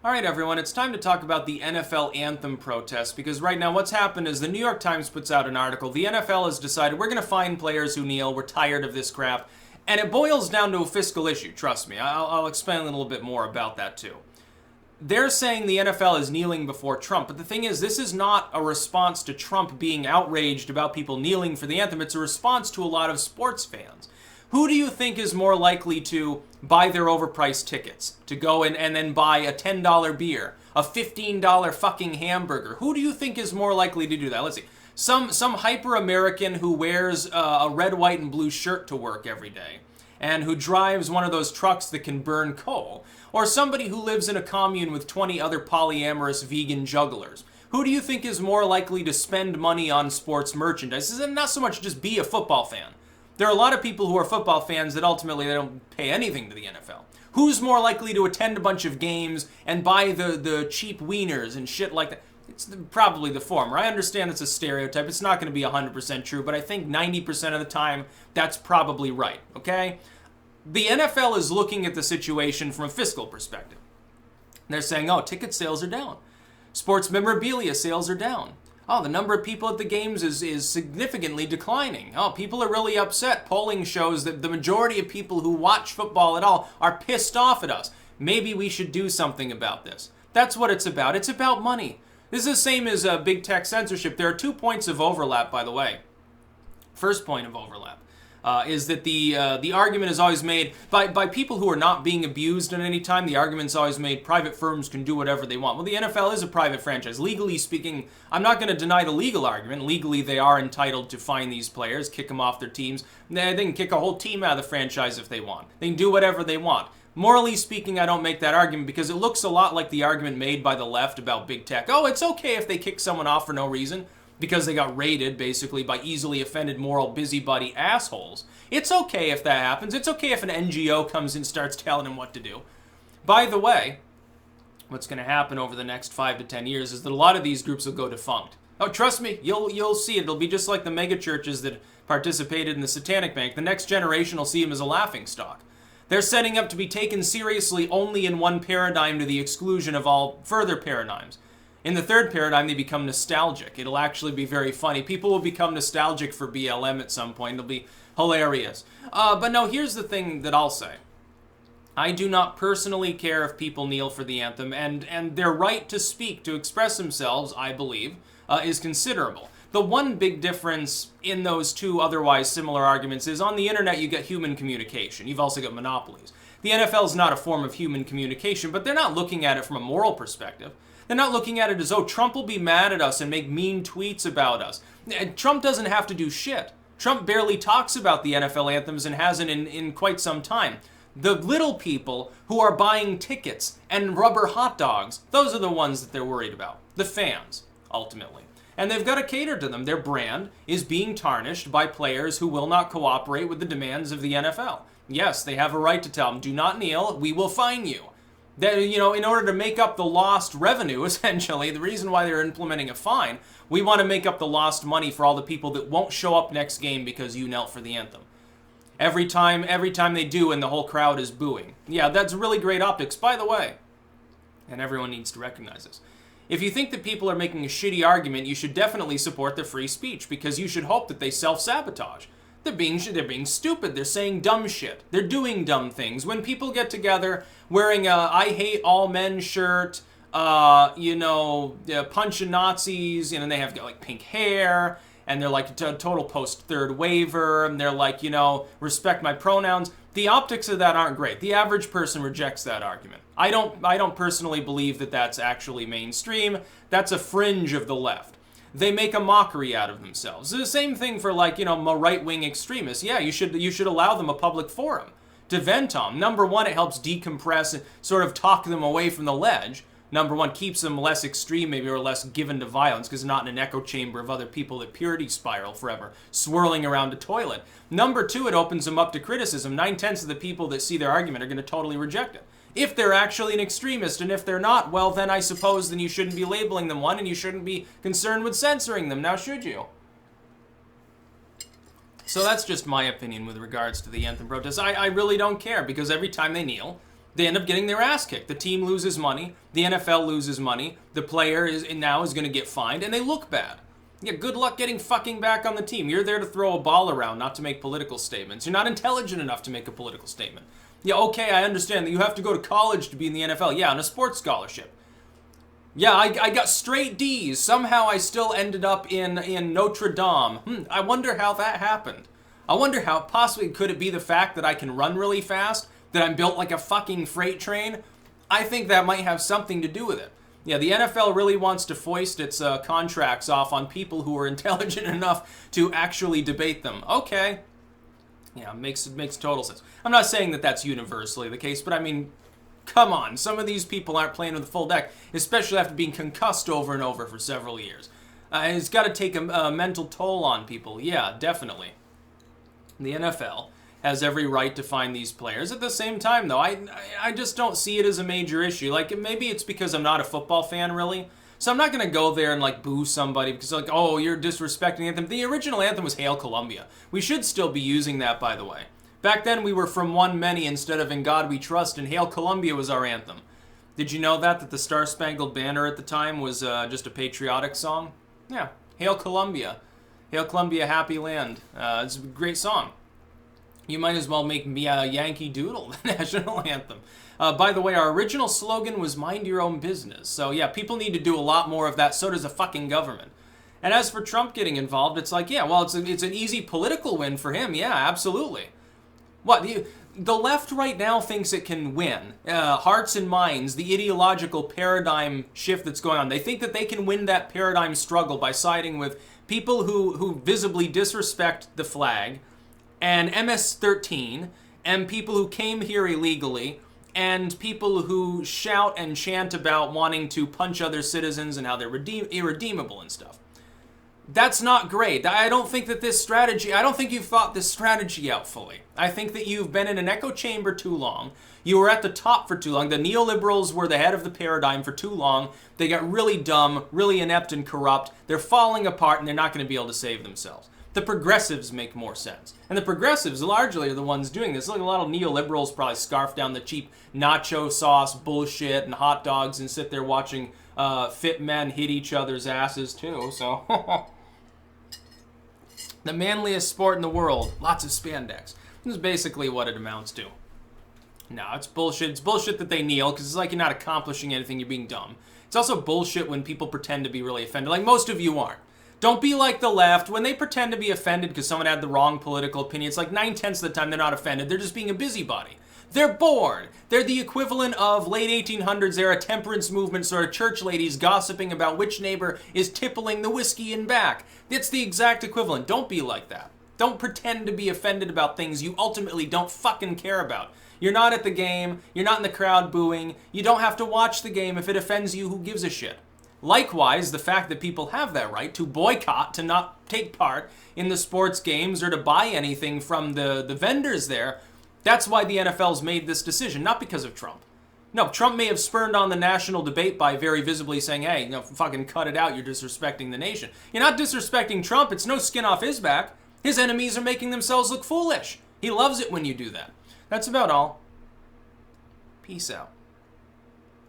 All right, everyone, it's time to talk about the NFL Anthem protest because right now what's happened is the New York Times puts out an article. The NFL has decided we're going to fine players who kneel. We're tired of this crap. And it boils down to a fiscal issue, trust me. I'll explain a little bit more about that too. They're saying the NFL is kneeling before Trump, but the thing is, this is not a response to Trump being outraged about people kneeling for the anthem. It's a response to a lot of sports fans. Who do you think is more likely to buy their overpriced tickets, to go and then buy a $10 beer, a $15 fucking hamburger? Who do you think is more likely to do that? Let's see. Some hyper-American who wears a red, white, and blue shirt to work every day and who drives one of those trucks that can burn coal, or somebody who lives in a commune with 20 other polyamorous vegan jugglers. Who do you think is more likely to spend money on sports merchandise? This is not so much just be a football fan. There are a lot of people who are football fans that ultimately they don't pay anything to the NFL. Who's more likely to attend a bunch of games and buy the cheap wieners and shit like that? It's probably the former. I understand it's a stereotype. It's not going to be 100% true, but I think 90% of the time that's probably right, okay? The NFL is looking at the situation from a fiscal perspective. They're saying, oh, ticket sales are down. Sports memorabilia sales are down. Oh, the number of people at the games is significantly declining. Oh, people are really upset. Polling shows that the majority of people who watch football at all are pissed off at us. Maybe we should do something about this. That's what it's about. It's about money. This is the same as big tech censorship. There are 2 points of overlap, by the way. First point of overlap is that the argument is always made by people who are not being abused at any time. The argument's always made private firms can do whatever they want. Well, the NFL is a private franchise. Legally speaking, I'm not going to deny the legal argument. Legally, they are entitled to fine these players, kick them off their teams. They can kick a whole team out of the franchise if they want. They can do whatever they want. Morally speaking, I don't make that argument because it looks a lot like the argument made by the left about big tech. Oh, it's okay if they kick someone off for no reason, because they got raided, basically, by easily offended moral busybody assholes. It's okay if that happens. It's okay if an NGO comes in and starts telling them what to do. By the way, what's going to happen over the next 5 to 10 years is that a lot of these groups will go defunct. Oh, trust me, you'll see it. It'll be just like the mega churches that participated in the Satanic Bank. The next generation will see them as a laughingstock. They're setting up to be taken seriously only in one paradigm to the exclusion of all further paradigms. In the third paradigm, they become nostalgic. It'll actually be very funny. People will become nostalgic for BLM at some point. It'll be hilarious. But no, here's the thing that I'll say. I do not personally care if people kneel for the anthem, and their right to speak, to express themselves, I believe, is considerable. The one big difference in those two otherwise similar arguments is on the internet you get human communication. You've also got monopolies. The NFL is not a form of human communication, but they're not looking at it from a moral perspective. They're not looking at it as, oh, Trump will be mad at us and make mean tweets about us. Trump doesn't have to do shit. Trump barely talks about the NFL anthems and hasn't in quite some time. The little people who are buying tickets and rubber hot dogs, those are the ones that they're worried about. The fans, ultimately. And they've got to cater to them. Their brand is being tarnished by players who will not cooperate with the demands of the NFL. Yes, they have a right to tell them, do not kneel, we will fine you. That, in order to make up the lost revenue, essentially, the reason why they're implementing a fine, we want to make up the lost money for all the people that won't show up next game because you knelt for the anthem. Every time they do, and the whole crowd is booing. Yeah, that's really great optics, by the way. And everyone needs to recognize this. If you think that people are making a shitty argument, you should definitely support their free speech, because you should hope that they self-sabotage. They're being stupid. They're saying dumb shit. They're doing dumb things. When people get together wearing a I hate all men shirt, punching Nazis, and they have like pink hair, and they're like total post-third waiver, and they're like, respect my pronouns. The optics of that aren't great. The average person rejects that argument. I don't personally believe that that's actually mainstream. That's a fringe of the left. They make a mockery out of themselves. The same thing for right-wing extremists. Yeah, you should allow them a public forum to vent on. Number one, it helps decompress and sort of talk them away from the ledge. Number one, keeps them less extreme, maybe, or less given to violence, because they're not in an echo chamber of other people that purity spiral forever, swirling around a toilet. Number two, it opens them up to criticism. 9/10 of the people that see their argument are going to totally reject it. If they're actually an extremist, and if they're not, well, then I suppose then you shouldn't be labeling them one, and you shouldn't be concerned with censoring them, now should you? So that's just my opinion with regards to the Anthem protests. I really don't care, because every time they kneel, They end up getting their ass kicked. The team loses money. The NFL loses money. The player is going to get fined, and they look bad. Yeah, good luck getting fucking back on the team. You're there to throw a ball around, not to make political statements. You're not intelligent enough to make a political statement. Yeah, okay, I understand that you have to go to college to be in the NFL. Yeah, on a sports scholarship. Yeah, I got straight D's. Somehow I still ended up in Notre Dame. I wonder how that happened. I wonder how possibly could it be the fact that I can run really fast, that I'm built like a fucking freight train? I think that might have something to do with it. Yeah, the NFL really wants to foist its contracts off on people who are intelligent enough to actually debate them. Okay. Yeah, makes total sense. I'm not saying that that's universally the case, but I mean, come on. Some of these people aren't playing with a full deck, especially after being concussed over and over for several years. And it's got to take a mental toll on people. Yeah, definitely. The NFL has every right to find these players. At the same time, though, I just don't see it as a major issue. Like, maybe it's because I'm not a football fan, really. So I'm not going to go there and, like, boo somebody because, like, oh, you're disrespecting Anthem. The original anthem was Hail Columbia. We should still be using that, by the way. Back then, we were From One Many instead of In God We Trust, and Hail Columbia was our anthem. Did you know that the Star Spangled Banner at the time was just a patriotic song? Yeah, Hail Columbia. Hail Columbia, Happy Land. It's a great song. You might as well make me a Yankee Doodle, the national anthem. By the way, our original slogan was mind your own business. So yeah, people need to do a lot more of that. So does the fucking government. And as for Trump getting involved, it's like, yeah, well, it's an easy political win for him. Yeah, absolutely. What, the left right now thinks it can win. Hearts and minds, the ideological paradigm shift that's going on. They think that they can win that paradigm struggle by siding with people who visibly disrespect the flag, and MS-13, and people who came here illegally, and people who shout and chant about wanting to punch other citizens and how they're irredeemable and stuff. That's not great. I don't think that this strategy, I don't think you've thought this strategy out fully. I think that you've been in an echo chamber too long. You were at the top for too long. The neoliberals were the head of the paradigm for too long. They got really dumb, really inept and corrupt. They're falling apart and they're not going to be able to save themselves. The progressives make more sense. And the progressives largely are the ones doing this. Look, a lot of neoliberals probably scarf down the cheap nacho sauce bullshit and hot dogs and sit there watching fit men hit each other's asses too. So, the manliest sport in the world, lots of spandex. This is basically what it amounts to. No, it's bullshit. It's bullshit that they kneel because it's like you're not accomplishing anything, you're being dumb. It's also bullshit when people pretend to be really offended, like most of you aren't. Don't be like the left. When they pretend to be offended because someone had the wrong political opinion, it's like 9/10 of the time they're not offended. They're just being a busybody. They're bored. They're the equivalent of late 1800s era temperance movement sort of church ladies gossiping about which neighbor is tippling the whiskey in back. It's the exact equivalent. Don't be like that. Don't pretend to be offended about things you ultimately don't fucking care about. You're not at the game. You're not in the crowd booing. You don't have to watch the game if it offends you. Who gives a shit? Likewise, the fact that people have that right to boycott, to not take part in the sports games or to buy anything from the vendors there, that's why the NFL's made this decision, not because of Trump. No, Trump may have spurned on the national debate by very visibly saying, hey, you know, fucking cut it out, you're disrespecting the nation. You're not disrespecting Trump, it's no skin off his back. His enemies are making themselves look foolish. He loves it when you do that. That's about all. Peace out.